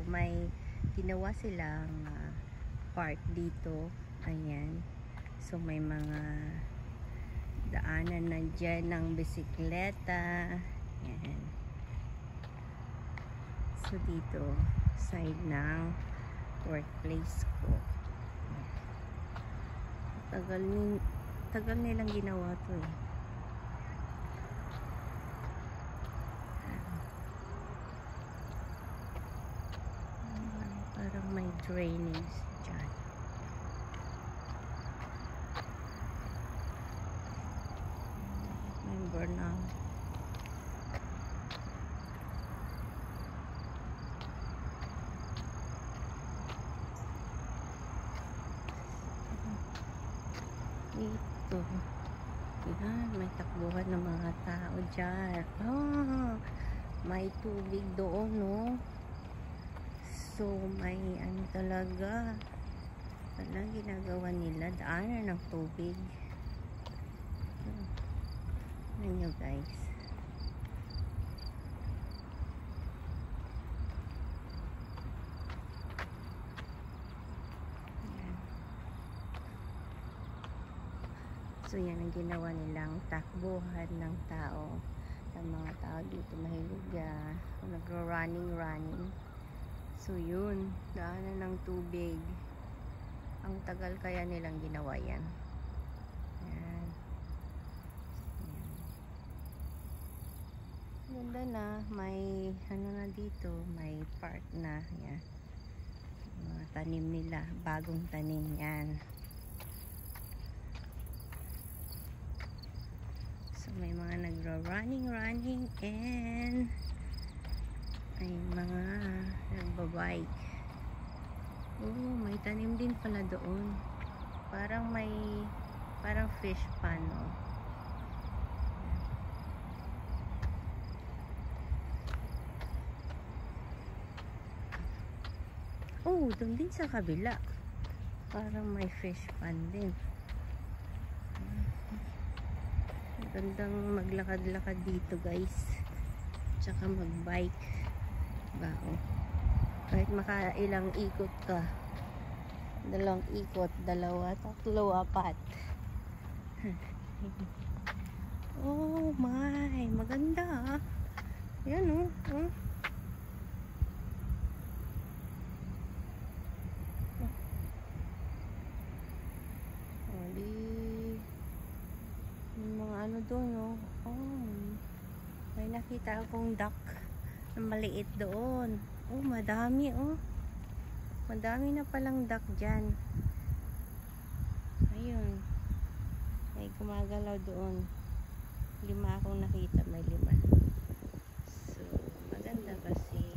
may ginawa silang park dito. Ayan. So may mga daanan na dyan ng bisikleta. Ayan. So dito, side ng workplace ko. Tagal nilang ginawa to eh. Parang may drainage dyan. May burnout. Dito. Yan, may takbuhan ng mga tao dyan. Oh, may tubig doon, no? So, may ano talaga. Walang ginagawa nila. Daanan ng tubig. Ano nyo, guys? So yan ang ginawa nilang takbuhan ng tao. Ang mga tao dito mahilig nagro-running. So yun, daanan ng tubig. Ang tagal kaya nilang ginawa yan. Yan. Ganda na, may ano na dito, may park na. Yan. Mga tanim nila, bagong tanim yan. May mga nagro-running and may mga nagbabike. Oh, may tanim din pala doon. Parang fish pan, oh. Oh, doon din sa kabila. Parang may fish pan din. Gandang maglakad-lakad dito, guys. Tsaka mag-bike. Bao. Kahit makailang ikot ka. 2 ikot, 2, 3, 4. Oh my, maganda ah. Yan oh. Ano doon, no? Oh, may nakita akong duck na maliit doon. Oh, madami, oh. Madami na palang duck dyan. Ayun. May gumagalaw doon. 5 akong nakita, may 5. So, maganda kasi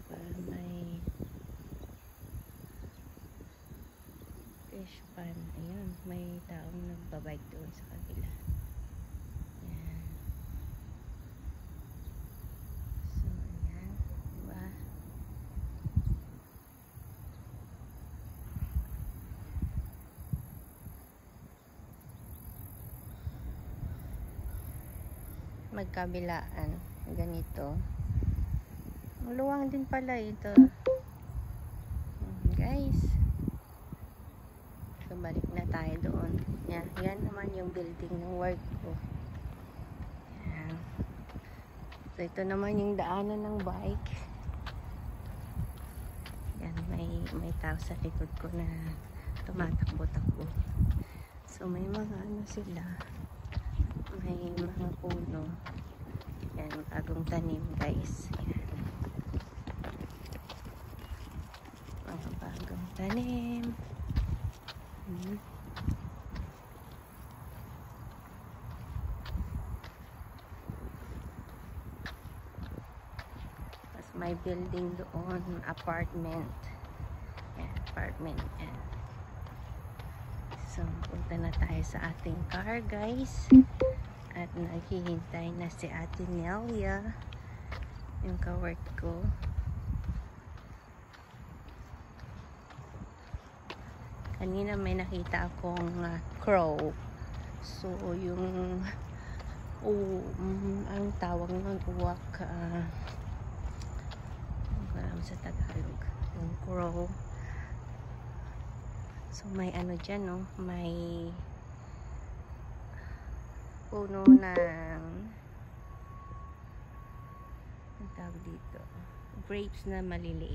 parang may fish pan. Ayan, may taong nagbabike doon sa kabila. Ayan. So, ayan. Diba? Magkabilaan. Ganito. Maluwang din pala ito. Guys. So, balik na tayo doon. Yan naman yung building ng work ko. Yan. So, ito naman yung daanan ng bike. Yan, may tao sa likod ko na tumatakbo-takbo. So, may mga ano sila. May mga puno. Yan, bagong tanim, guys. Yan. Mga bagong tanim. Tapos may building doon, apartment. Yan, apartment. Yan. So, punta na tayo sa ating car, guys. At naghihintay na si Ate Nelia, yung ka-work ko. Kanina may nakita akong crow. So, yung anong tawag nun? Uwak, alam sa Tagalog. Yung crow. So, may ano dyan, no? May puno ng ang tawag dito, grapes na maliliit.